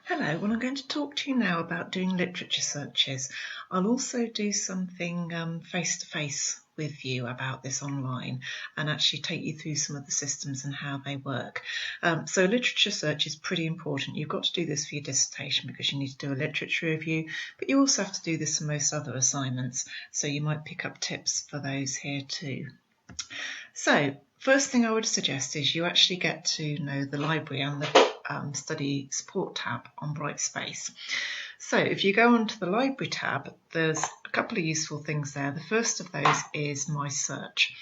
Hello, well I'm going to talk to you now about doing literature searches. I'll also do something face-to-face with you about this online and actually take you through some of the systems and how they work. So literature search is pretty important. You've got to do this for your dissertation because you need to do a literature review, but you also have to do this for most other assignments, so you might pick up tips for those here too. So first thing I would suggest is you actually get to know the library and the study support tab on Brightspace. So if you go onto the library tab, there's a couple of useful things there. The first of those is My Search.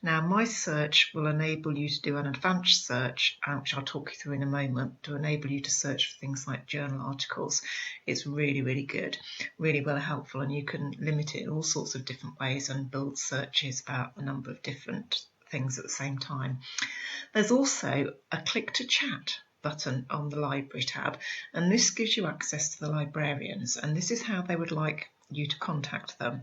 Now My Search will enable you to do an advanced search, which I'll talk you through in a moment, to enable you to search for things like journal articles. It's really, really good, really well helpful, and you can limit it in all sorts of different ways and build searches about a number of different things at the same time. There's also a click to chat button on the library tab, and this gives you access to the librarians, and this is how they would like you to contact them.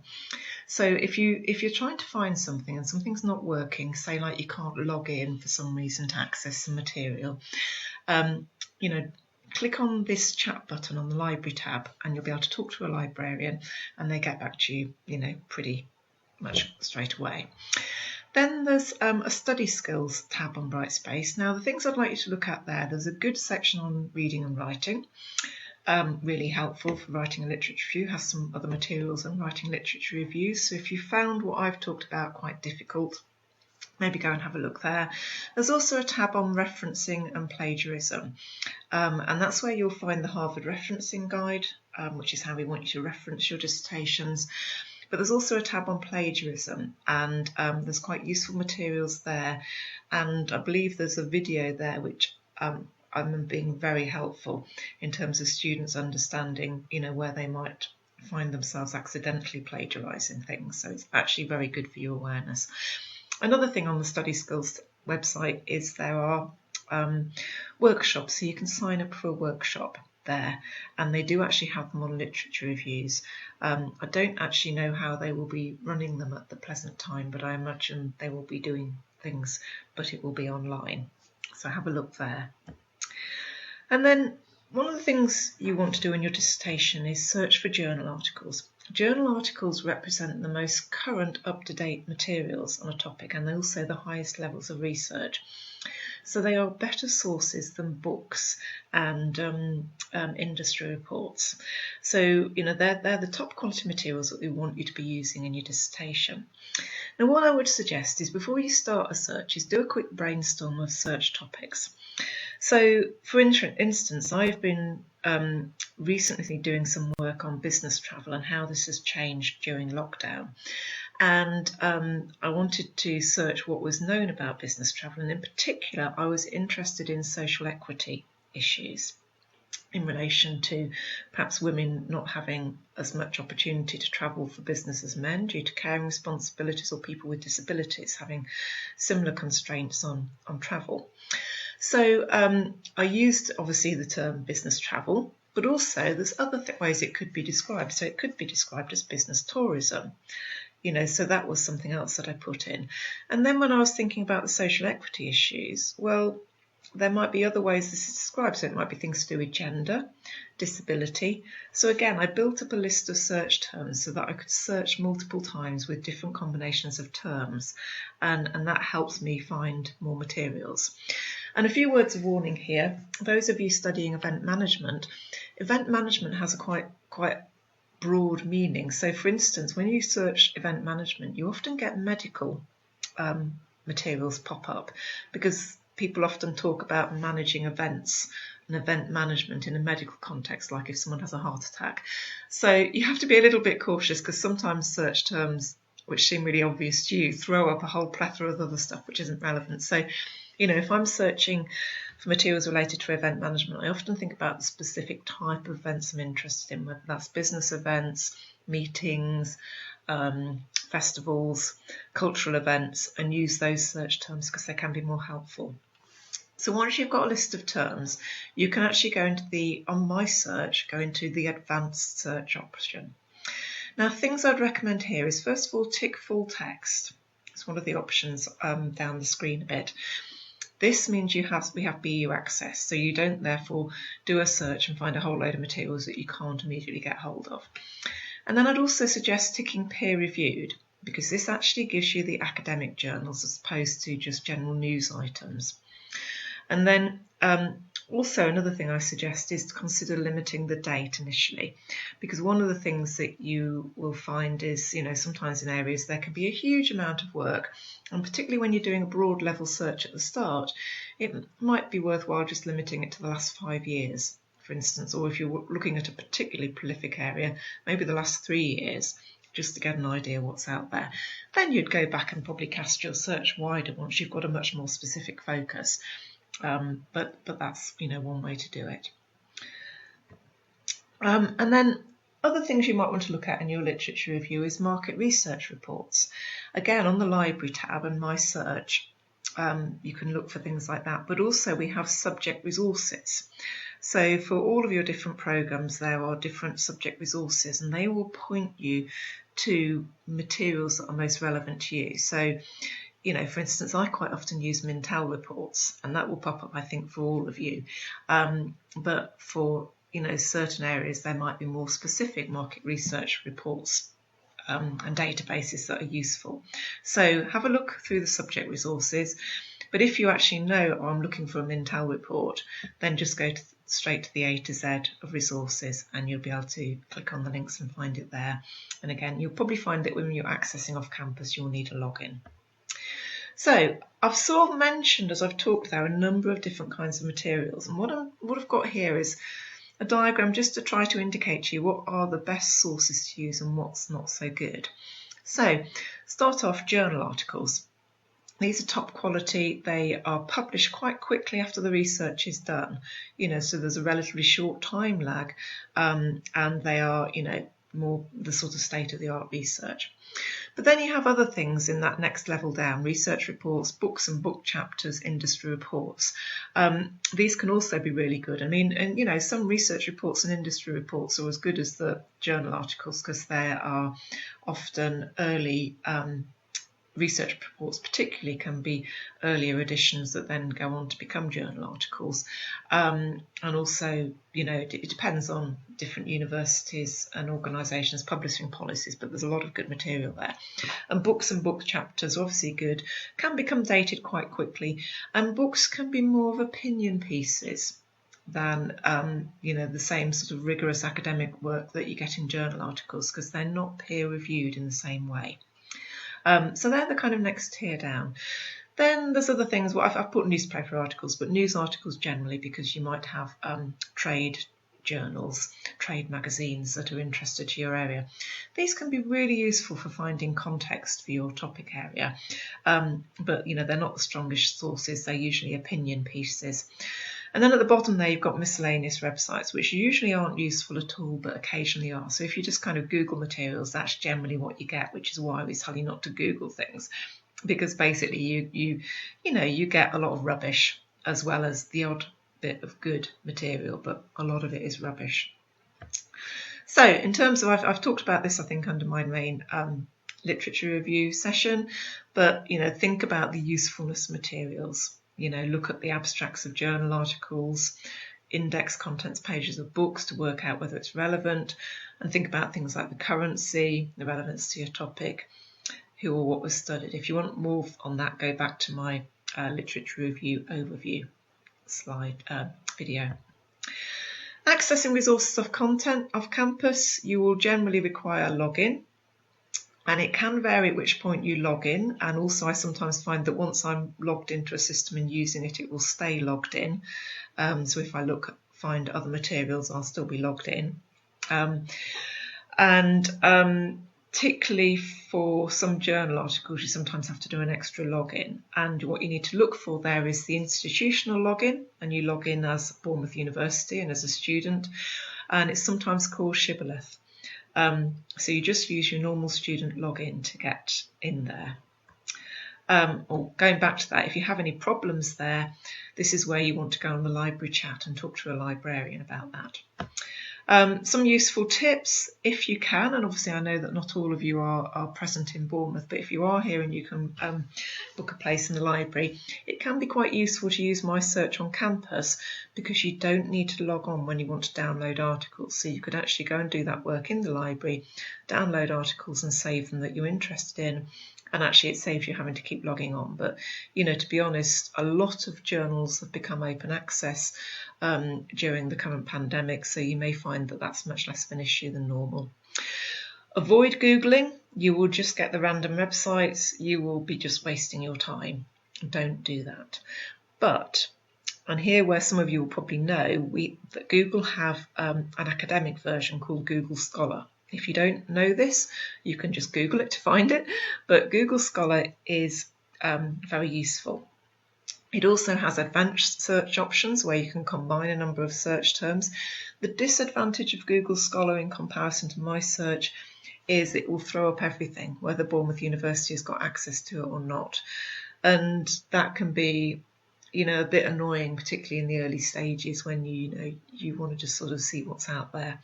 So if you're trying to find something and something's not working, say like you can't log in for some reason to access some material, click on this chat button on the library tab and you'll be able to talk to a librarian and they get back to you, pretty much straight away. Then there's a study skills tab on Brightspace. Now the things I'd like you to look at there's a good section on reading and writing, really helpful for writing a literature review, has some other materials on writing literature reviews. So if you found what I've talked about quite difficult, maybe go and have a look there. There's also a tab on referencing and plagiarism, and that's where you'll find the Harvard Referencing Guide, which is how we want you to reference your dissertations. But there's also a tab on plagiarism, and there's quite useful materials there, and I believe there's a video there which I'm being very helpful in terms of students understanding, where they might find themselves accidentally plagiarising things. So it's actually very good for your awareness. Another thing on the Study Skills website is there are workshops, so you can sign up for a workshop there, and they do actually have them on literature reviews. I don't actually know how they will be running them at the present time, but I imagine they will be doing things, but it will be online. So have a look there. And then one of the things you want to do in your dissertation is search for journal articles. Journal articles represent the most current, up-to-date materials on a topic, and also the highest levels of research. So they are better sources than books and industry reports. So, they're the top quality materials that we want you to be using in your dissertation. Now, what I would suggest is before you start a search is do a quick brainstorm of search topics. So, for instance, I've been recently doing some work on business travel and how this has changed during lockdown. And I wanted to search what was known about business travel, and in particular I was interested in social equity issues in relation to perhaps women not having as much opportunity to travel for business as men due to caring responsibilities, or people with disabilities having similar constraints on travel. So I used obviously the term business travel, but also there's other ways it could be described. So it could be described as business tourism. So that was something else that I put in. And then when I was thinking about the social equity issues, well, there might be other ways this is described. So it might be things to do with gender, disability. So again, I built up a list of search terms so that I could search multiple times with different combinations of terms. And that helps me find more materials. And a few words of warning here. Those of you studying event management has a quite broad meaning. So for instance, when you search event management, you often get medical materials pop up because people often talk about managing events and event management in a medical context, like if someone has a heart attack. So you have to be a little bit cautious because sometimes search terms which seem really obvious to you throw up a whole plethora of other stuff which isn't relevant. So if I'm searching for materials related to event management, I often think about the specific type of events I'm interested in, whether that's business events, meetings, festivals, cultural events, and use those search terms because they can be more helpful. So once you've got a list of terms, you can actually go into on My Search, go into the advanced search option. Now, things I'd recommend here is, first of all, tick full text. It's one of the options down the screen a bit. This means we have BU access, so you don't therefore do a search and find a whole load of materials that you can't immediately get hold of. And then I'd also suggest ticking peer reviewed, because this actually gives you the academic journals as opposed to just general news items. And then also another thing I suggest is to consider limiting the date initially, because one of the things that you will find is, sometimes in areas there can be a huge amount of work, and particularly when you're doing a broad level search at the start, it might be worthwhile just limiting it to the last 5 years, for instance, or if you're looking at a particularly prolific area, maybe the last 3 years, just to get an idea what's out there. Then you'd go back and probably cast your search wider once you've got a much more specific focus. But that's one way to do it. And then other things you might want to look at in your literature review is market research reports. Again, on the library tab and My Search, you can look for things like that, but also we have subject resources. So for all of your different programs, there are different subject resources, and they will point you to materials that are most relevant to you. So, for instance, I quite often use Mintel reports, and that will pop up, I think, for all of you. But for, certain areas, there might be more specific market research reports and databases that are useful. So have a look through the subject resources. But if you actually know, I'm looking for a Mintel report, then just go straight to the A to Z of resources, and you'll be able to click on the links and find it there. And again, you'll probably find that when you're accessing off campus, you'll need a login. So I've sort of mentioned, as I've talked there, a number of different kinds of materials. And what I've got here is a diagram just to try to indicate to you what are the best sources to use and what's not so good. So start off journal articles. These are top quality. They are published quite quickly after the research is done, so there's a relatively short time lag, and they are, more the sort of state-of-the-art research. But then you have other things in that next level down: research reports, books and book chapters, industry reports. These can also be really good. And some research reports and industry reports are as good as the journal articles because they are often early. Research reports particularly can be earlier editions that then go on to become journal articles. And also, it depends on different universities and organisations' publishing policies, but there's a lot of good material there. And books and book chapters are obviously good, can become dated quite quickly, and books can be more of opinion pieces than the same sort of rigorous academic work that you get in journal articles, because they're not peer reviewed in the same way. So they're the kind of next tier down. Then there's other things. Well, I've put newspaper articles, but news articles generally, because you might have trade journals, trade magazines that are interested to your area. These can be really useful for finding context for your topic area, but they're not the strongest sources. They're usually opinion pieces. And then at the bottom there, you've got miscellaneous websites, which usually aren't useful at all, but occasionally are. So if you just kind of Google materials, that's generally what you get, which is why we tell you not to Google things, because basically you get a lot of rubbish as well as the odd bit of good material, but a lot of it is rubbish. So in terms of, I've talked about this, I think, under my main literature review session, but think about the usefulness materials. Look at the abstracts of journal articles, index contents pages of books to work out whether it's relevant, and think about things like the currency, the relevance to your topic, who or what was studied. If you want more on that, go back to my literature review overview slide video. Accessing resources of content off campus, you will generally require a login. And it can vary at which point you log in. And also I sometimes find that once I'm logged into a system and using it, it will stay logged in. So if I find other materials, I'll still be logged in. Particularly for some journal articles, you sometimes have to do an extra login. And what you need to look for there is the institutional login. And you log in as Bournemouth University and as a student. And it's sometimes called Shibboleth. So you just use your normal student login to get in there. or going back to that, if you have any problems there, this is where you want to go on the library chat and talk to a librarian about that. Some useful tips, if you can, and obviously I know that not all of you are present in Bournemouth, but if you are here and you can book a place in the library, it can be quite useful to use My Search on Campus, because you don't need to log on when you want to download articles. So you could actually go and do that work in the library, download articles and save them that you're interested in, and actually it saves you having to keep logging on. But, you know, to be honest, a lot of journals have become open access during the current pandemic, so you may find that that's much less of an issue than normal. Avoid Googling. You will just get the random websites. You will be just wasting your time. Don't do that. But, and here where some of you will probably know, that Google have an academic version called Google Scholar. If you don't know this, you can just Google it to find it, but Google Scholar is very useful. It also has advanced search options where you can combine a number of search terms. The disadvantage of Google Scholar in comparison to My Search is it will throw up everything, whether Bournemouth University has got access to it or not. And that can be, you know, a bit annoying, particularly in the early stages when you want to just sort of see what's out there.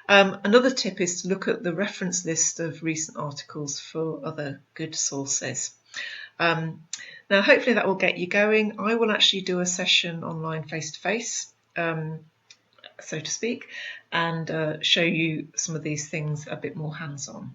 Another tip is to look at the reference list of recent articles for other good sources. Now, hopefully that will get you going. I will actually do a session online face-to-face, so to speak, and show you some of these things a bit more hands-on.